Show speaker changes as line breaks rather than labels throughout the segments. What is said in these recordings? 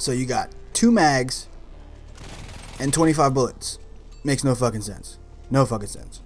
So you got 2 mags and 25 bullets. Makes no fucking sense. No fucking sense.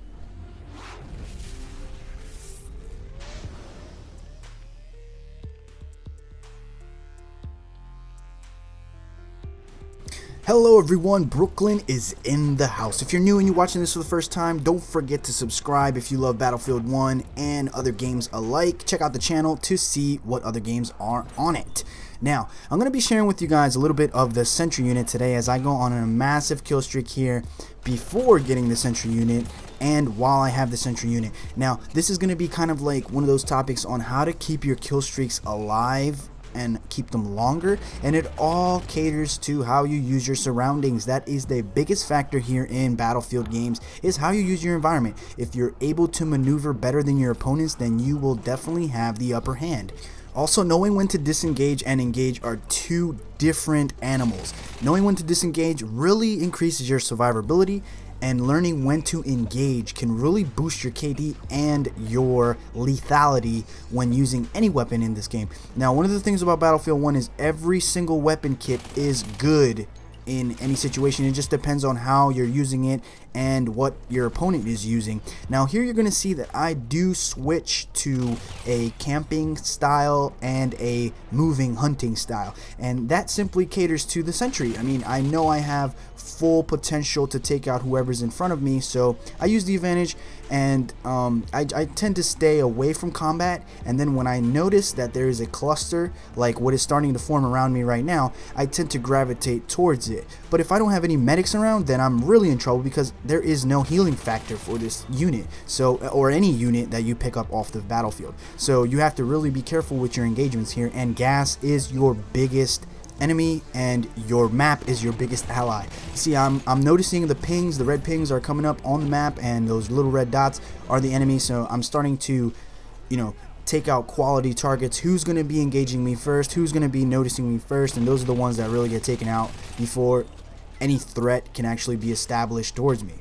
Hello everyone, Brooklyn is in the house. If you're new and you're watching this for the first time, don't forget to subscribe if you love Battlefield 1 and other games alike. Check out the channel to see what other games are on it. Now, I'm going to be sharing with you guys a little bit of the Sentry unit today as I go on a massive kill streak here before getting the Sentry unit and while I have the Sentry unit. Now, this is going to be kind of like one of those topics on how to keep your kill streaks alive and keep them longer, and it all caters to how you use your surroundings. That is the biggest factor here in Battlefield games, is how you use your environment. If you're able to maneuver better than your opponents, then you will definitely have the upper hand. Also, knowing when to disengage and engage are two different animals. Knowing when to disengage really increases your survivability, and learning when to engage can really boost your KD and your lethality when using any weapon in this game. Now, one of the things about Battlefield 1 is every single weapon kit is good in any situation. It just depends on how you're using it and what your opponent is using. Now here you're going to see that I do switch to a camping style and a moving hunting style, and that simply caters to the Sentry. I mean, I know I have full potential to take out whoever's in front of me, so I use the advantage, and I tend to stay away from combat, and then when I notice that there is a cluster like what is starting to form around me right now, I tend to gravitate towards it. But if I don't have any medics around, then I'm really in trouble because there is no healing factor for this unit, so, or any unit that you pick up off the battlefield. So you have to really be careful with your engagements here, and gas is your biggest enemy and your map is your biggest ally. See, I'm noticing the pings, the red pings are coming up on the map, and those little red dots are the enemy, so I'm starting to, you know, take out quality targets. Who's going to be engaging me first, who's going to be noticing me first, and those are the ones that really get taken out before any threat can actually be established towards me.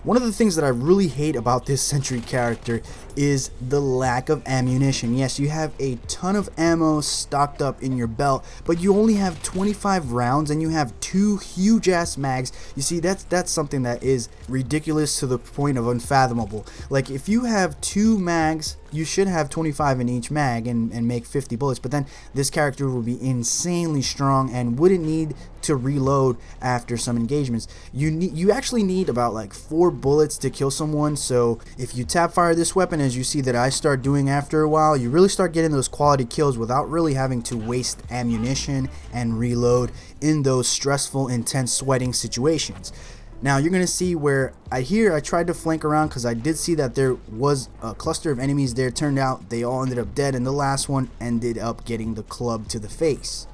One of the things that I really hate about this Sentry character is the lack of ammunition. Yes, you have a ton of ammo stocked up in your belt, but you only have 25 rounds and you have 2 huge ass mags. You see, that's something that is ridiculous to the point of unfathomable. Like, if you have 2 mags, you should have 25 in each mag and make 50 bullets, but then this character would be insanely strong and wouldn't need to reload after some engagements. You actually need about like 4 bullets to kill someone, so if you tap fire this weapon, as you see that I start doing after a while, you really start getting those quality kills without really having to waste ammunition and reload in those stressful, intense sweating situations. Now you're going to see where I tried to flank around because I did see that there was a cluster of enemies there. Turned out they all ended up dead, and the last one ended up getting the club to the face.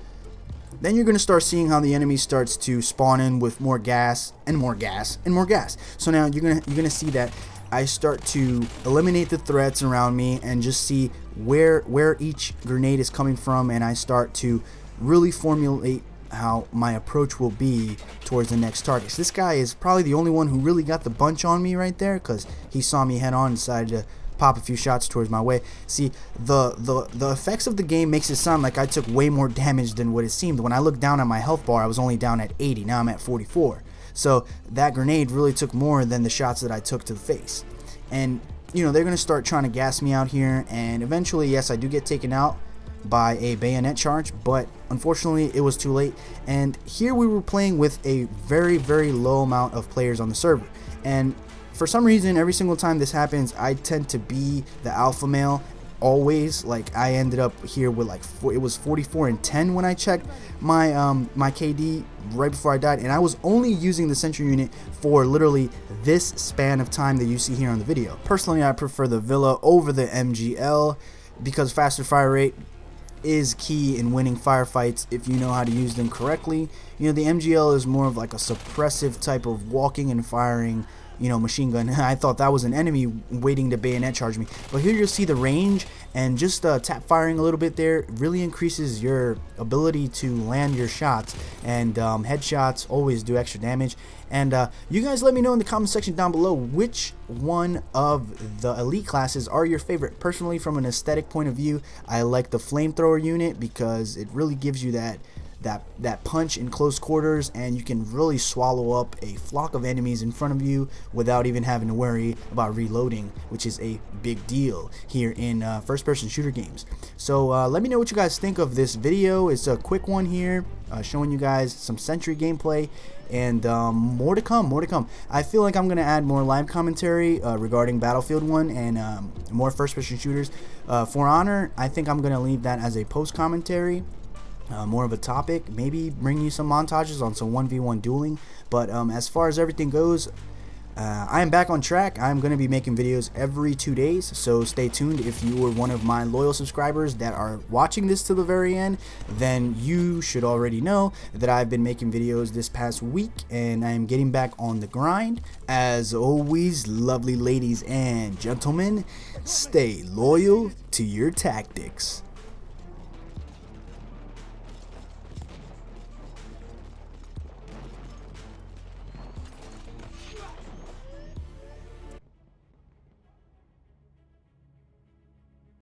Then you're going to start seeing how the enemy starts to spawn in with more gas and more gas and more gas. So now you're going to see that I start to eliminate the threats around me and just see where each grenade is coming from, and I start to really formulate how my approach will be towards the next targets. This guy is probably the only one who really got the bunch on me right there, because he saw me head on and decided to pop a few shots towards my way. See, the effects of the game makes it sound like I took way more damage than what it seemed. When I looked down at my health bar, I was only down at 80. Now I'm at 44. So that grenade really took more than the shots that I took to the face. And, you know, they're going to start trying to gas me out here, and eventually, yes, I do get taken out by a bayonet charge, but unfortunately it was too late. And here we were playing with a very, very low amount of players on the server, and for some reason every single time this happens I tend to be the alpha male always. Like, I ended up here with like it was 44 and 10 when I checked my my KD right before I died, and I was only using the Sentry unit for literally this span of time that you see here on the video. Personally, I prefer the Villa over the MGL because faster fire rate is key in winning firefights if you know how to use them correctly. You know, the MGL is more of like a suppressive type of walking and firing, you know, machine gun. I thought that was an enemy waiting to bayonet charge me, but here you'll see the range, and just tap firing a little bit there really increases your ability to land your shots, and headshots always do extra damage. And you guys let me know in the comment section down below which one of the elite classes are your favorite. Personally, from an aesthetic point of view, I like the flamethrower unit because it really gives you that that punch in close quarters, and you can really swallow up a flock of enemies in front of you without even having to worry about reloading, which is a big deal here in first-person shooter games. So let me know what you guys think of this video. It's a quick one here, showing you guys some Sentry gameplay, and more to come. I feel like I'm gonna add more live commentary regarding Battlefield 1 and more first-person shooters. For Honor, I think I'm gonna leave that as a post commentary. More of a topic, maybe bring you some montages on some 1v1 dueling. But as far as everything goes, I am back on track. I'm going to be making videos every 2 days, so stay tuned. If you were one of my loyal subscribers that are watching this to the very end, then you should already know that I've been making videos this past week, and I am getting back on the grind. As always, lovely ladies and gentlemen, stay loyal to your tactics.